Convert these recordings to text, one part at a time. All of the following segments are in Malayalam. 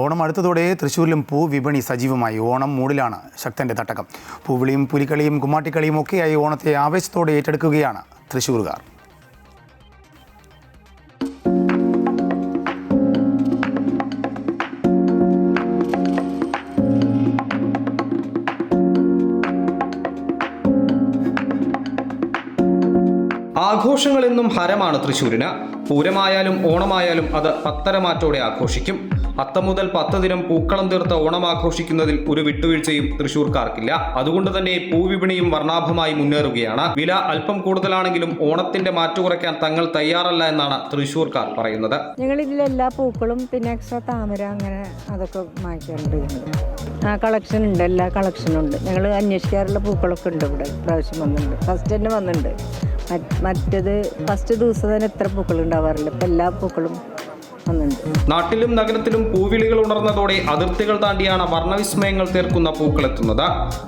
ഓണം അടുത്തതോടെ തൃശ്ശൂരിലും പൂവിപണി സജീവമായി. ഓണം മൂടിലാണ് ശക്തന്റെ തട്ടകം. പൂവിളിയും പുലിക്കളിയും കുമ്മാട്ടിക്കളിയും ഒക്കെയായി ഓണത്തെ ആവേശത്തോടെ ഏറ്റെടുക്കുകയാണ് തൃശ്ശൂരുകാർ. ആഘോഷങ്ങളെന്നും ഹരമാണ് തൃശ്ശൂരിന്. പൂരമായാലും ഓണമായാലും അത് പത്തരമാറ്റോടെ ആഘോഷിക്കും. അത്തം മുതൽ 10 ദിനം പൂക്കളം തീർത്ത ഓണം ആഘോഷിക്കുന്നതിൽ ഒരു വിട്ടുവീഴ്ചയും തൃശ്ശൂർക്കാർക്കില്ല. അതുകൊണ്ട് തന്നെ പൂവിപണിയും വർണ്ണാഭമായി മുന്നേറുകയാണ്. വില അല്പം കൂടുതലാണെങ്കിലും ഓണത്തിന്റെ മാറ്റു കുറയ്ക്കാൻ തങ്ങൾ തയ്യാറല്ല എന്നാണ് തൃശ്ശൂർക്കാർ പറയുന്നത്. ഞങ്ങൾ ഇതിലെല്ലാ പൂക്കളും പിന്നെ എക്സ്ട്രാ താമര അങ്ങനെ അതൊക്കെ വാങ്ങിക്കാറുണ്ട്. കളക്ഷൻ ഉണ്ട്, എല്ലാ കളക്ഷനും ഉണ്ട്. ഞങ്ങൾ അന്വേഷിക്കാറുള്ള പൂക്കളൊക്കെ ഉണ്ട് ഇവിടെ. പ്രാവശ്യം വന്നിട്ടുണ്ട്, ഫസ്റ്റ് തന്നെ വന്നിട്ടുണ്ട്. മറ്റേത് ഫസ്റ്റ് ദിവസം തന്നെ എത്ര പൂക്കൾ ഉണ്ടാവാറില്ല, ഇപ്പം എല്ലാ പൂക്കളും വന്നിട്ടുണ്ട്. നാട്ടിലും നഗരത്തിലും പൂവിളികൾ ഉണർന്നതോടെ അതിർത്തികൾ താണ്ടിയാണ് വർണ്ണവിസ്മയങ്ങൾ തീർക്കുന്ന പൂക്കളെത്തുന്നത്.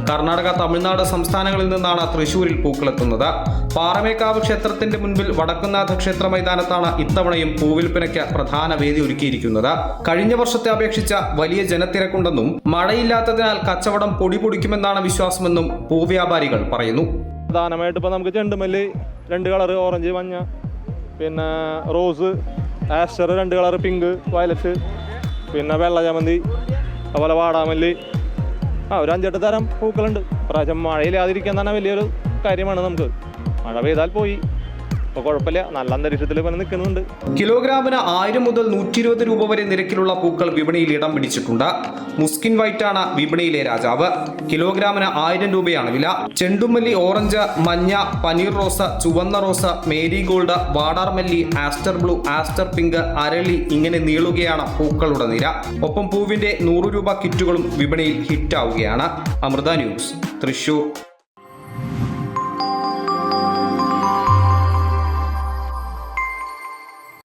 കർണാടക, തമിഴ്നാട് സംസ്ഥാനങ്ങളിൽ നിന്നാണ് തൃശ്ശൂരിൽ പൂക്കളെത്തുന്നത്. പാറമേക്കാവ് ക്ഷേത്രത്തിന്റെ മുൻപിൽ വടക്കുംനാഥ ക്ഷേത്ര മൈതാനത്താണ് ഇത്തവണയും പൂവിൽപ്പനയ്ക്ക് പ്രധാന വേദി ഒരുക്കിയിരിക്കുന്നത്. കഴിഞ്ഞ വർഷത്തെ അപേക്ഷിച്ച വലിയ ജനത്തിരക്കുണ്ടെന്നും മഴയില്ലാത്തതിനാൽ കച്ചവടം പൊടിപൊടിക്കുമെന്നാണ് വിശ്വാസമെന്നും പൂവ്യാപാരികൾ പറയുന്നു. പ്രധാനമായിട്ട് ഇപ്പോൾ നമുക്ക് ചെണ്ടുമല്ലി 2 കളർ, ഓറഞ്ച്, മഞ്ഞ, പിന്നെ rose, Aster 2 colour, pink, violet, പിന്നെ വെള്ള ചമന്തി, അതുപോലെ വാടാമല്ലി, ഒരു 5-8 തരം പൂക്കളുണ്ട്. പ്രാവശ്യം മഴയില്ലാതിരിക്കാൻ തന്നെ വലിയൊരു കാര്യമാണ്. നമുക്ക് മഴ പെയ്താൽ പോയി, ഇപ്പോൾ കുഴപ്പമില്ല, നല്ല അന്തരീക്ഷത്തിൽ ഇപ്പം നിൽക്കുന്നുണ്ട്. കിലോഗ്രാമിന് 1000 മുതൽ 120 രൂപ വരെ നിരക്കിലുള്ള പൂക്കൾ വിപണിയിൽ ഇടം പിടിച്ചിട്ടുണ്ട്. മുസ്കിൻ വൈറ്റാണ് വിപണിയിലെ രാജാവ്. കിലോഗ്രാമിന് 1000 രൂപയാണ് വില. ചെണ്ടുമല്ലി, ഓറഞ്ച്, മഞ്ഞ, പനീർ റോസ്, ചുവന്ന റോസ്, മേരിഗോൾഡ്, വാടാർമല്ലി, ആസ്റ്റർ ബ്ലൂ, ആസ്റ്റർ പിങ്ക്, അരളി ഇങ്ങനെ നീളുകയാണ് പൂക്കളുടെ നിര. ഒപ്പം പൂവിന്റെ 100 രൂപ കിറ്റുകളും വിപണിയിൽ ഹിറ്റാവുകയാണ്. അമൃത ന്യൂസ്, തൃശ്ശൂർ.